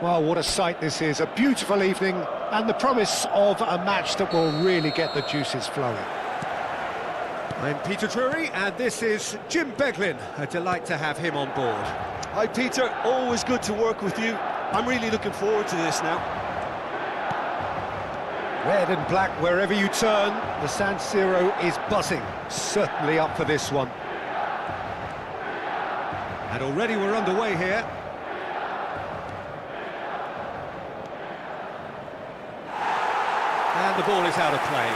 Well, what a sight this is, a beautiful evening, and the promise of a match that will really get the juices flowing. I'm Peter Drury, and this is Jim Beglin. A delight to have him on board. Hi Peter, always good to work with you. I'm really looking forward to this now. Red and black wherever you turn, the San Siro is buzzing. Certainly up for this one. And already we're underway here. And the ball is out of play.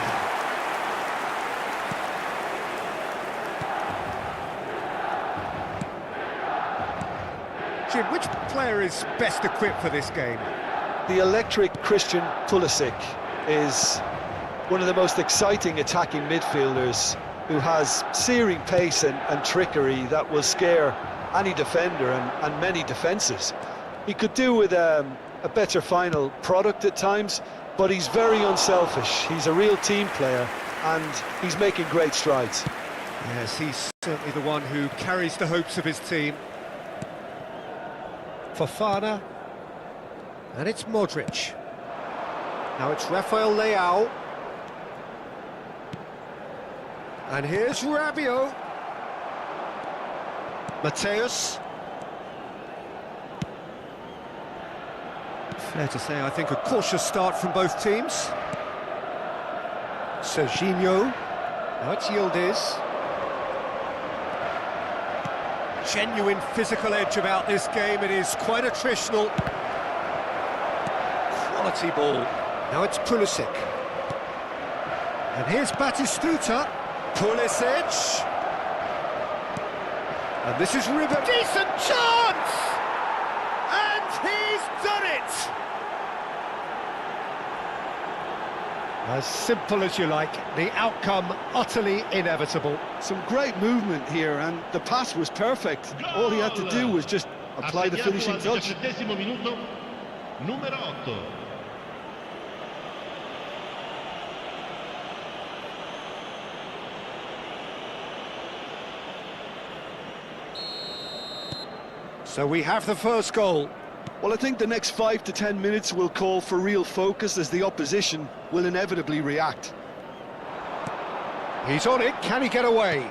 Jim, which player is best equipped for this game? The electric Christian Pulisic is one of the most exciting attacking midfielders who has searing pace and trickery that will scare any defender and many defences. He could do with a better final product at times, but he's very unselfish. He's a real team player and he's making great strides. Yes, he's certainly the one who carries the hopes of his team. Fofana, and it's Modric. Now it's Rafael Leao. And here's Rabiot. Mateus. Fair to say, I think a cautious start from both teams. Serginho. Now it's Yildiz. Genuine physical edge about this game. It is quite attritional. Quality ball. Now it's Pulisic. And here's Batistuta. Pulisic. And this is River. Decent chance! And he's done it! As simple as you like, the outcome utterly inevitable. Some great movement here, and the pass was perfect. All he had to do was just apply the finishing touch. Minuto, numero 8. So we have the first goal. Well, I think the next 5 to 10 minutes will call for real focus as the opposition will inevitably react. He's on it, can he get away?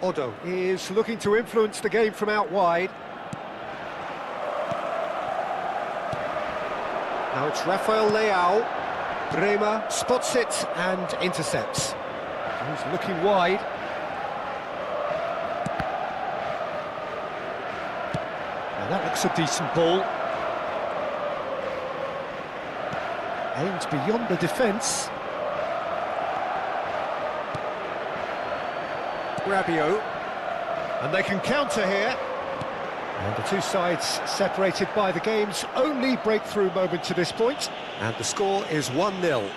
Odo is looking to influence the game from out wide. Now it's Rafael Leao. Bremer spots it and intercepts. He's looking wide. Now that looks a decent ball. Aimed beyond the defence. Rabiot. And they can counter here. And the two sides separated by the game's only breakthrough moment to this point. And the score is 1-0.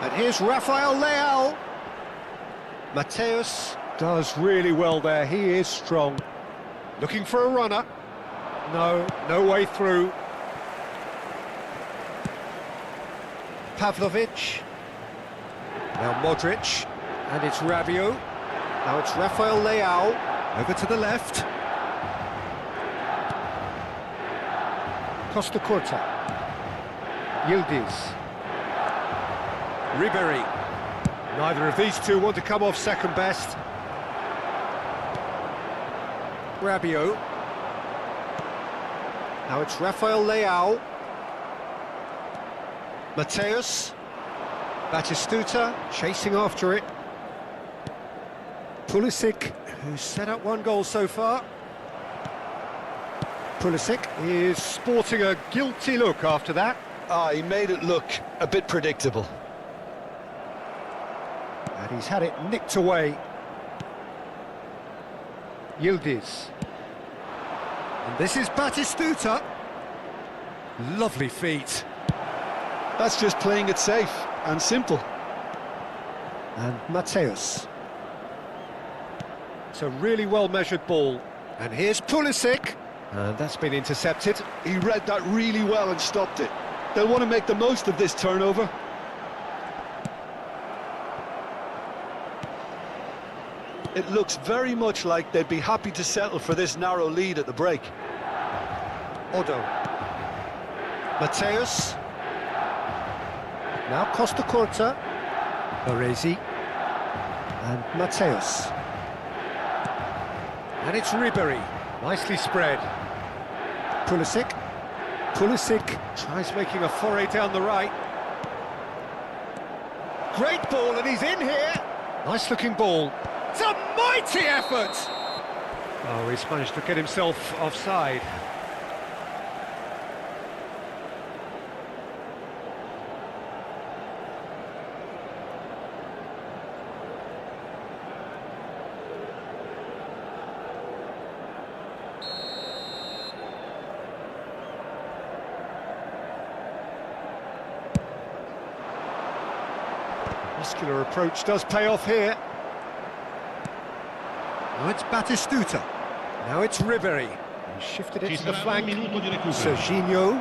And here's Rafael Leao. Mateus does really well there, he is strong. Looking for a runner. No way through. Pavlovic. Now Modric. And it's Rabiot. Now it's Rafael Leao. Over to the left. Costa Curta. Yildiz. Ribéry. Neither of these two want to come off second best. Rabiot. Now it's Rafael Leao. Mateus. Batistuta chasing after it. Pulisic, who's set up one goal so far. Pulisic is sporting a guilty look after that. He made it look a bit predictable. And he's had it nicked away. Yildiz. And this is Batistuta. Lovely feet. That's just playing it safe and simple. And Mateus. It's a really well-measured ball. And here's Pulisic. And that's been intercepted. He read that really well and stopped it. They'll want to make the most of this turnover. It looks very much like they'd be happy to settle for this narrow lead at the break. Odo. Mateus. Now Costa Corta. Baresi. And Mateus. And it's Ribery. Nicely spread. Pulisic. Pulisic tries making a foray down the right. Great ball, and he's in here. Nice looking ball. It's a mighty effort! Oh, he's managed to get himself offside. Muscular approach does pay off here. Now it's Batistuta. Now it's Ribery. He shifted it to the flank. Serginho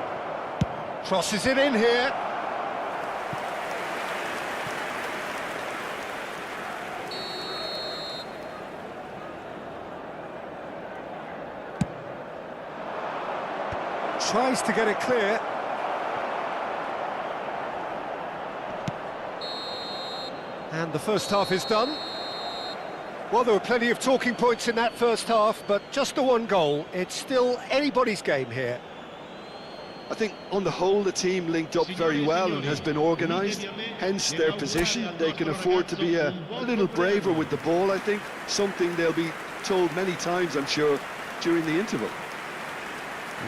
crosses it in here. Tries to get it clear. And the first half is done. Well, there were plenty of talking points in that first half, but just the one goal. It's still anybody's game here. I think on the whole the team linked up very well and has been organised, hence their position. They can afford to be a little braver with the ball, I think, something they'll be told many times, I'm sure, during the interval.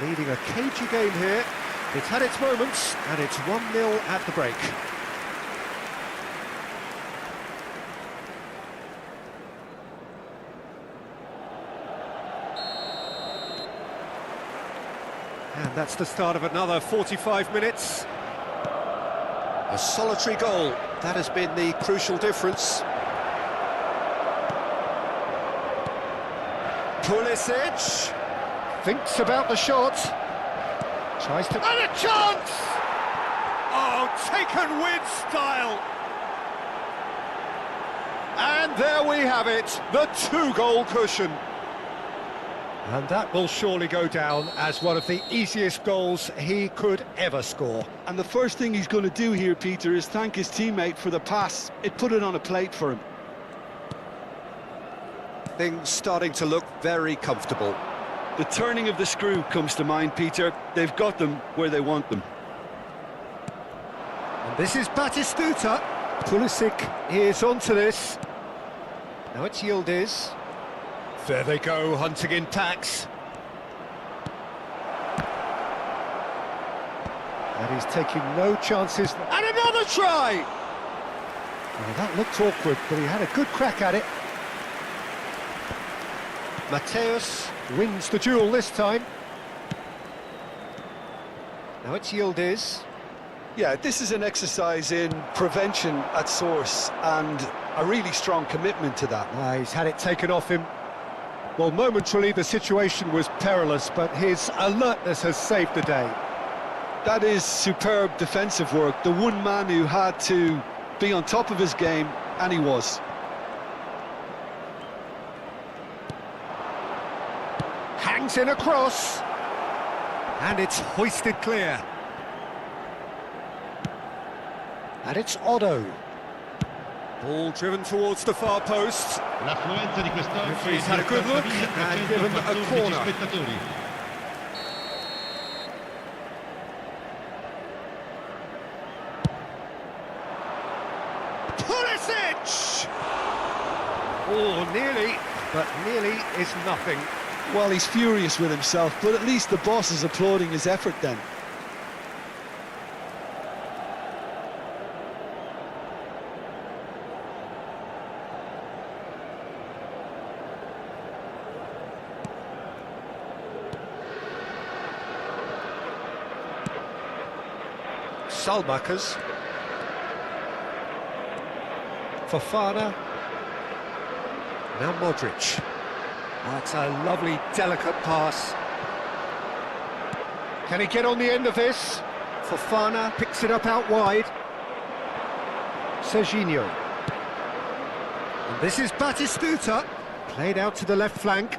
Leading a cagey game here. It's had its moments, and it's 1-0 at the break. And that's the start of another 45 minutes. A solitary goal. That has been the crucial difference. Pulisic thinks about the shot. Tries to... And a chance! Oh, taken with style. And there we have it, the 2-goal cushion. And that will surely go down as one of the easiest goals he could ever score. And the first thing he's going to do here, Peter, is thank his teammate for the pass. It put it on a plate for him. Things starting to look very comfortable. The turning of the screw comes to mind, Peter. They've got them where they want them. And this is Batistuta. Pulisic is onto this. Now it's Yildiz. There they go, hunting in packs. And he's taking no chances. And another try! Well, that looked awkward, but he had a good crack at it. Mateus wins the duel this time. Now it's Yildiz. Yeah, this is an exercise in prevention at source and a really strong commitment to that. He's had it taken off him. Well, momentarily the situation was perilous, but his alertness has saved the day. That is superb defensive work. The one man who had to be on top of his game, and he was. Hangs in a cross. And it's hoisted clear. And it's Odo. Ball driven towards the far post. L'affluenza di quest'oggi He's had a good look and given a corner. spettatori. Pulisic! Oh, nearly, but nearly is nothing. Well, he's furious with himself, but at least the boss is applauding his effort then. Salmakers. Fofana. Now Modric. That's a lovely, delicate pass. Can he get on the end of this? Fofana picks it up out wide. Serginho. And this is Batistuta. Played out to the left flank.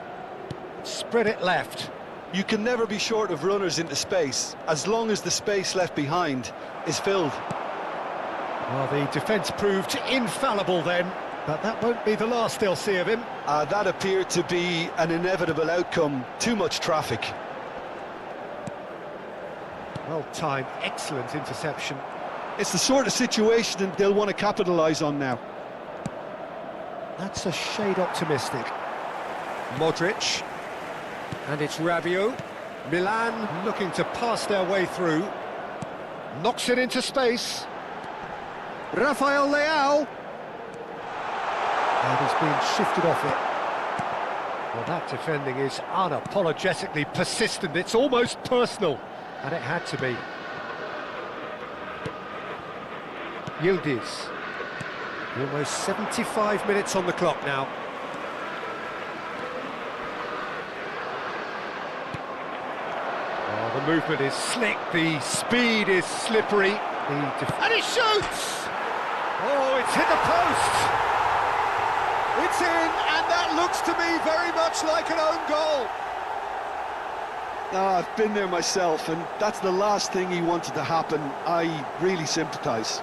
Spread it left. You can never be short of runners into space, as long as the space left behind is filled. Well, the defence proved infallible then, but that won't be the last they'll see of him. That appeared to be an inevitable outcome. Too much traffic. Well-timed, excellent interception. It's the sort of situation they'll want to capitalise on now. That's a shade optimistic. Modric. And it's Rabiot. Milan looking to pass their way through. Knocks it into space. Rafael Leao. And he's being shifted off it. Well, that defending is unapologetically persistent. It's almost personal. And it had to be. Yildiz. Almost 75 minutes on the clock now. Oh, the movement is slick, the speed is slippery. And he shoots! Oh, it's hit the post! It's in, and that looks to me very much like an own goal. I've been there myself, and that's the last thing he wanted to happen. I really sympathise.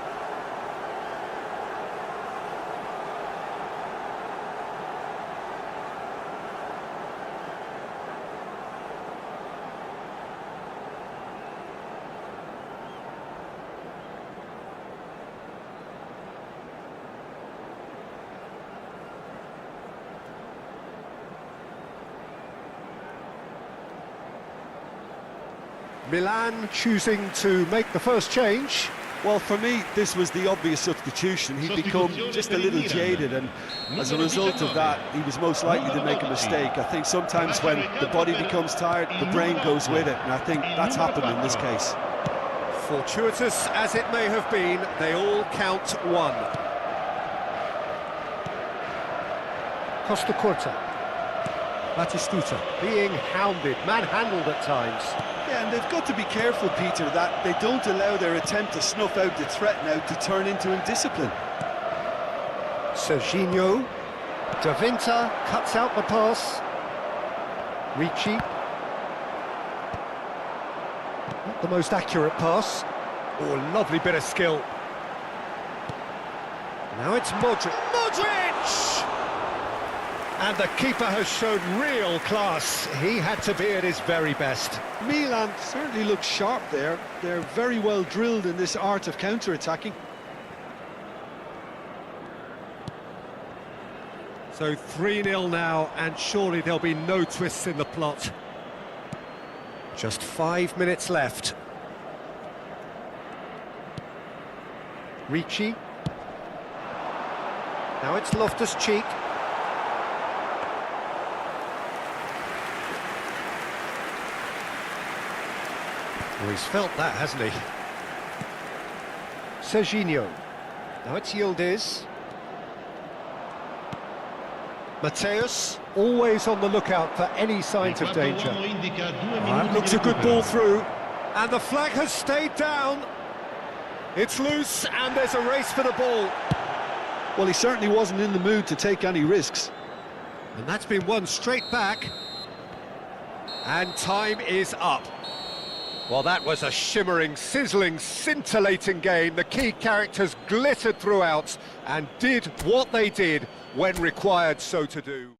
Milan choosing to make the first change. Well, for me, this was the obvious substitution. He'd become just a little jaded, and as a result of that, he was most likely to make a mistake. I think sometimes when the body becomes tired, the brain goes with it, and I think that's happened in this case. Fortuitous as it may have been, they all count one. Costa Curta. Batistuta being hounded, manhandled at times. Yeah, and they've got to be careful, Peter, that they don't allow their attempt to snuff out the threat now to turn into indiscipline. Serginho. Davinta cuts out the pass. Ricci. Not the most accurate pass. Oh, lovely bit of skill. Now it's Modric. Modric! And the keeper has shown real class. He had to be at his very best. Milan certainly look sharp there. They're very well drilled in this art of counter-attacking. So 3-0 now, and surely there'll be no twists in the plot. Just 5 minutes left. Ricci. Now it's Loftus-Cheek. Well, he's felt that, hasn't he? Serginho. Now it's Yildiz. Mateus, always on the lookout for any signs of danger. That looks a good ball through. And the flag has stayed down. It's loose, and there's a race for the ball. Well, he certainly wasn't in the mood to take any risks. And that's been won straight back. And time is up. Well, that was a shimmering, sizzling, scintillating game. The key characters glittered throughout and did what they did when required so to do.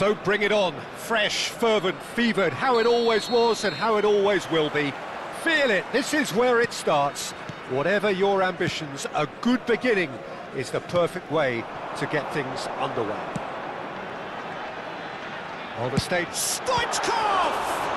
So bring it on. Fresh, fervent, fevered, how it always was and how it always will be. Feel it, this is where it starts. Whatever your ambitions, a good beginning is the perfect way to get things underway. On the stage, Stoichkov!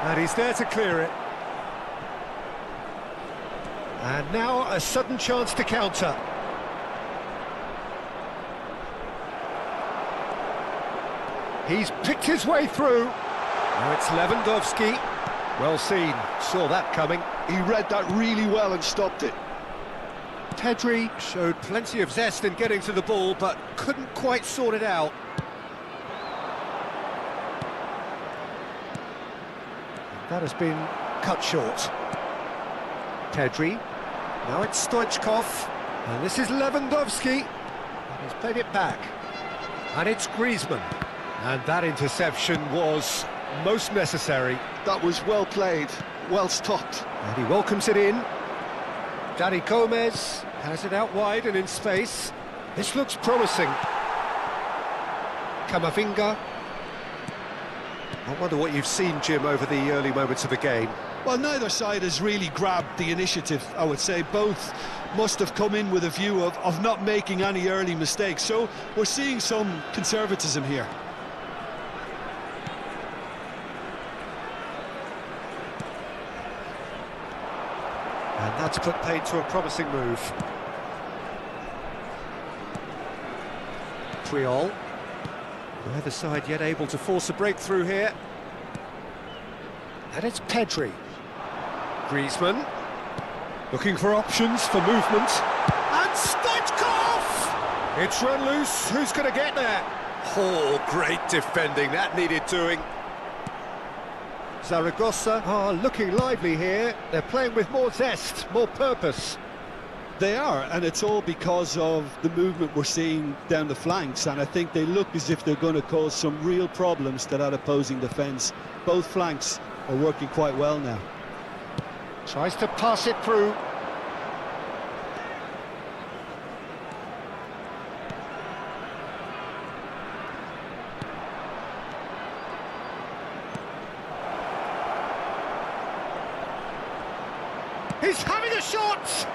And he's there to clear it. And now a sudden chance to counter. He's picked his way through. Now it's Lewandowski. Well seen, saw that coming. He read that really well and stopped it. Pedri showed plenty of zest in getting to the ball, but couldn't quite sort it out. That has been cut short. Pedri. Now it's Stoichkov. And this is Lewandowski. And he's played it back. And it's Griezmann. And that interception was most necessary. That was well played, well stopped. And he welcomes it in. Dani Gomez has it out wide and in space. This looks promising. Camavinga. I wonder what you've seen, Jim, over the early moments of the game. Well, neither side has really grabbed the initiative, I would say. Both must have come in with a view of not making any early mistakes. So we're seeing some conservatism here. And that's put paid to a promising move. Triol. Neither side yet able to force a breakthrough here. And it's Pedri. Griezmann. Looking for options for movement. And Stoichkov! It's run loose. Who's going to get there? Oh, great defending. That needed doing. Zaragoza are looking lively here. They're playing with more zest, more purpose. They are, and it's all because of the movement we're seeing down the flanks, and I think they look as if they're going to cause some real problems to that opposing defence. Both flanks are working quite well now. Tries to pass it through. He's having a shot!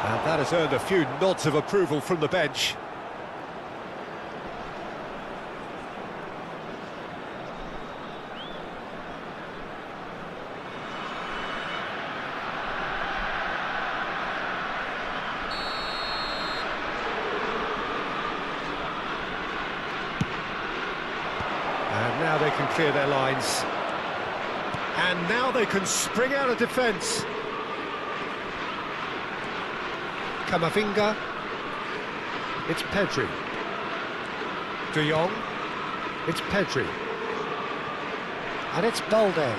And that has earned a few nods of approval from the bench. And now they can clear their lines. And now they can spring out of defence. Camavinga. It's Pedri. De Jong. It's Pedri. And it's Balde.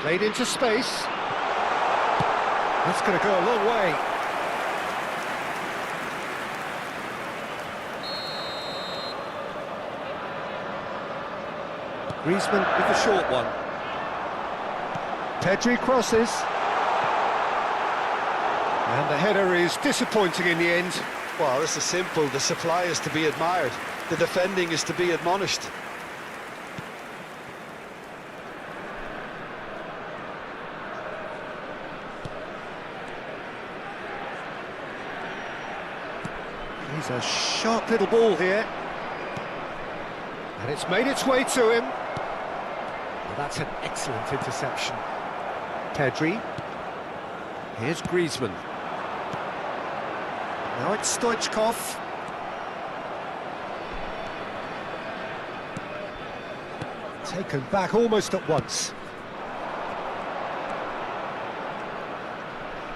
Played into space. That's going to go a long way. Griezmann with the short one. Pedri crosses. And the header is disappointing in the end. Well, this is simple. The supply is to be admired. The defending is to be admonished. He's a sharp little ball here. And it's made its way to him. Well, that's an excellent interception. Pedri. Here's Griezmann. Now it's Stoichkov. Taken back almost at once.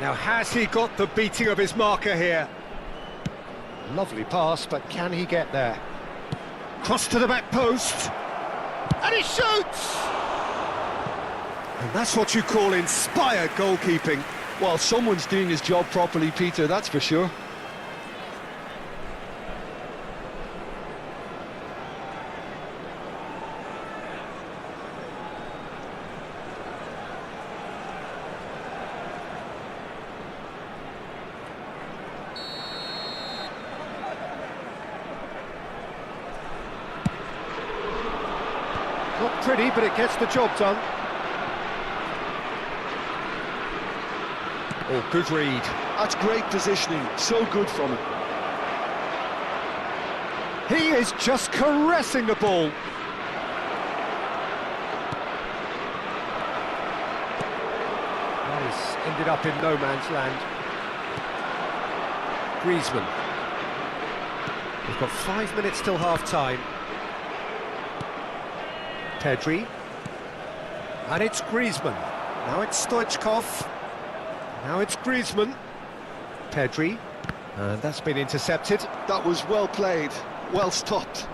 Now has he got the beating of his marker here? Lovely pass, but can he get there? Cross to the back post. And he shoots! And that's what you call inspired goalkeeping. Well, someone's doing his job properly, Peter, that's for sure. Not pretty, but it gets the job done. Oh, good read. That's great positioning, so good from him. He is just caressing the ball. That has ended up in no man's land. Griezmann. We've got 5 minutes till half-time. Pedri. And it's Griezmann. Now it's Stoichkov. Now it's Griezmann. Pedri. And that's been intercepted. That was well played, well stopped.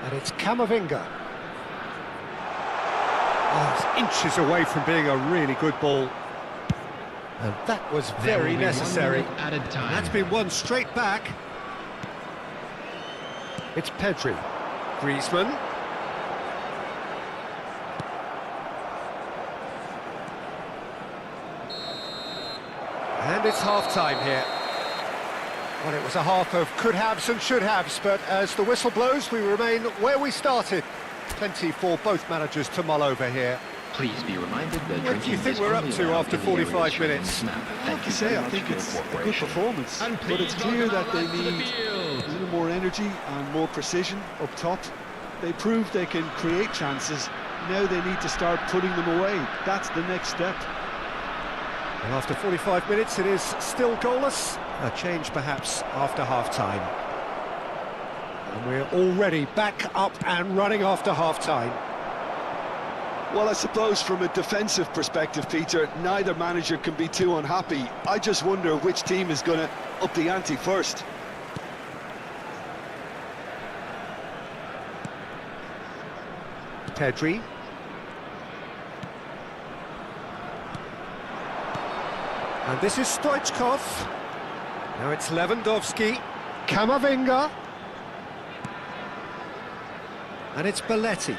And it's Camavinga. Oh, it's inches away from being a really good ball. And that was very necessary. Added time. That's been won straight back. It's Pedri. Griezmann. And it's half-time here. Well, it was a half of could-haves and should-haves, but as the whistle blows, we remain where we started. Plenty for both managers to mull over here. Please be reminded that What do you think we're up to after 45 minutes? I have to say, I think it's a good performance, but it's clear that they need a little more energy and more precision up top. They proved they can create chances, now they need to start putting them away. That's the next step. And after 45 minutes, it is still goalless. A change perhaps after half-time. And we're already back up and running after half-time. Well, I suppose from a defensive perspective, Peter, neither manager can be too unhappy. I just wonder which team is going to up the ante first. Pedri. And this is Stoichkov. Now it's Lewandowski. Camavinga. And it's Belletti.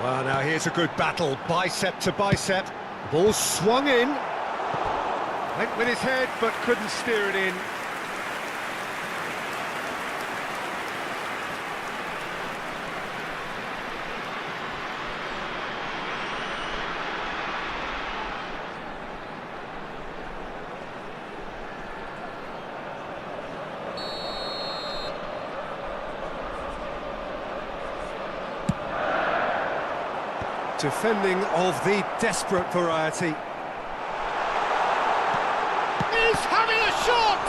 Well, now here's a good battle, bicep to bicep. Ball swung in. Went with his head, but couldn't steer it in. Defending of the desperate variety. He's having a shot!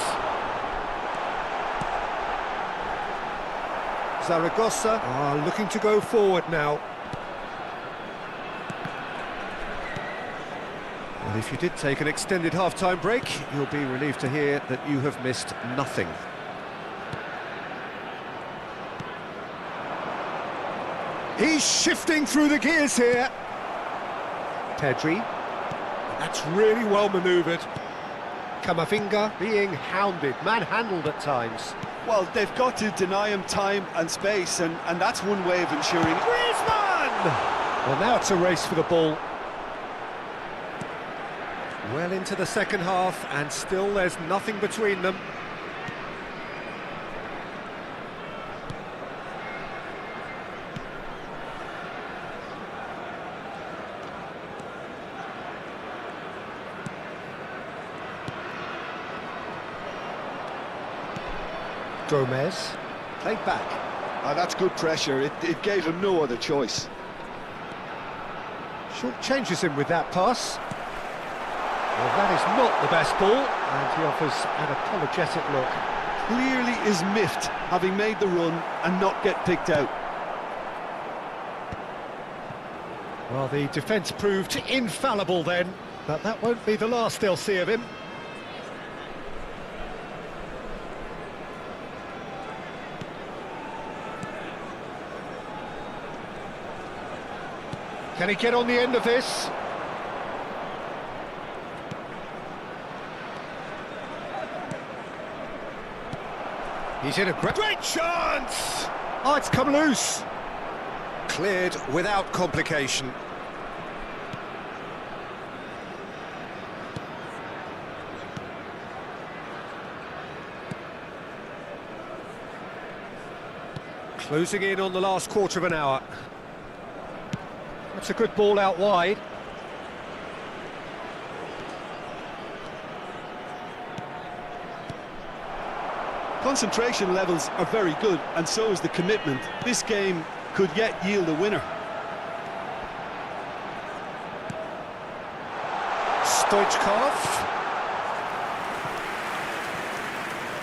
Zaragoza are looking to go forward now. Well, if you did take an extended half-time break, you'll be relieved to hear that you have missed nothing. He's shifting through the gears here. Pedri. That's really well manoeuvred. Camavinga being hounded, manhandled at times. Well, they've got to deny him time and space, and that's one way of ensuring... Griezmann! Well, now it's a race for the ball. Well into the second half, and still there's nothing between them. Gomez, played back. That's good pressure, it gave him no other choice. Short changes him with that pass. Well, that is not the best ball, and he offers an apologetic look. Clearly is miffed, having made the run and not get picked out. Well, the defence proved infallible then, but that won't be the last they'll see of him. Can he get on the end of this? He's in a great chance! Oh, it's come loose. Cleared without complication. Closing in on the last quarter of an hour. That's a good ball out wide. Concentration levels are very good, and so is the commitment. This game could yet yield a winner. Stoichkov.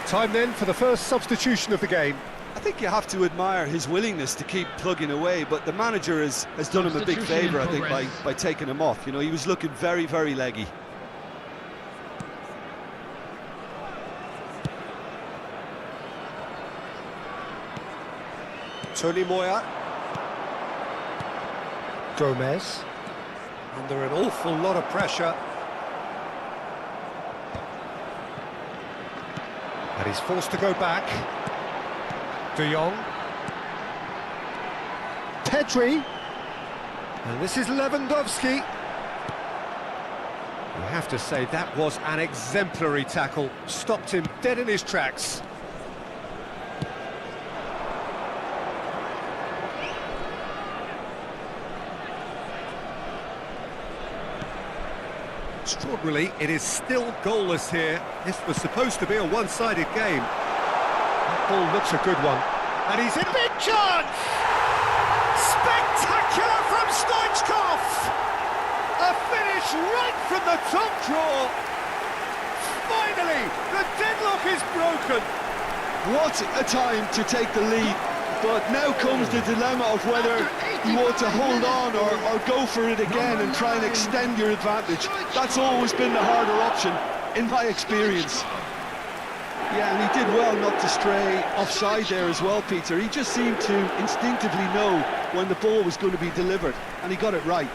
Time then for the first substitution of the game. I think you have to admire his willingness to keep plugging away, but the manager has done him a big favour, I think, by taking him off. You know, he was looking very, very leggy. Tony Moya. Gomez. Under an awful lot of pressure. And he's forced to go back. De Jong. Pedri. And this is Lewandowski. You have to say that was an exemplary tackle. Stopped him dead in his tracks. Extraordinarily, it is still goalless here. This was supposed to be a one-sided game. That ball looks a good one. And he's in big chance! Spectacular from Stoichkov! A finish right from the top draw! Finally, the deadlock is broken! What a time to take the lead, but now comes the dilemma of whether you want to hold on or go for it again and try and extend your advantage. That's always been the harder option, in my experience. Yeah, and he did well not to stray offside there as well, Peter. He just seemed to instinctively know when the ball was going to be delivered, and he got it right.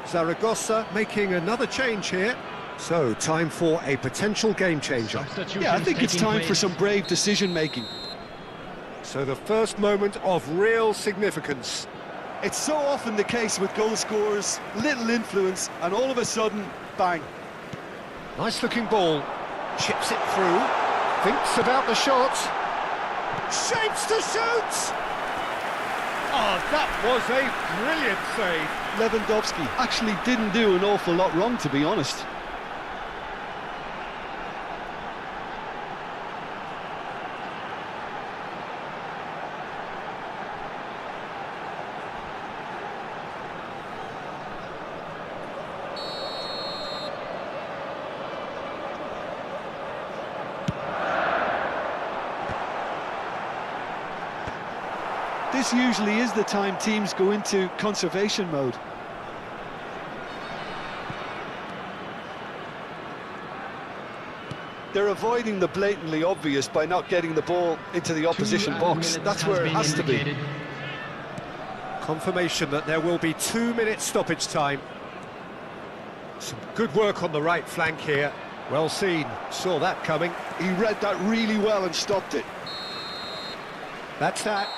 Zaragoza making another change here. So, time for a potential game changer. Yeah, I think it's time for some brave decision-making. So the first moment of real significance. It's so often the case with goal scorers, little influence, and all of a sudden, bang. Nice looking ball. Chips it through. Thinks about the shot. Shapes to shoot! Oh, that was a brilliant save. Lewandowski actually didn't do an awful lot wrong, to be honest. This usually is the time teams go into conservation mode. They're avoiding the blatantly obvious by not getting the ball into the opposition box. That's where it has to be. Confirmation that there will be 2 minutes stoppage time. Some good work on the right flank here. Well seen, saw that coming. He read that really well and stopped it. That's that.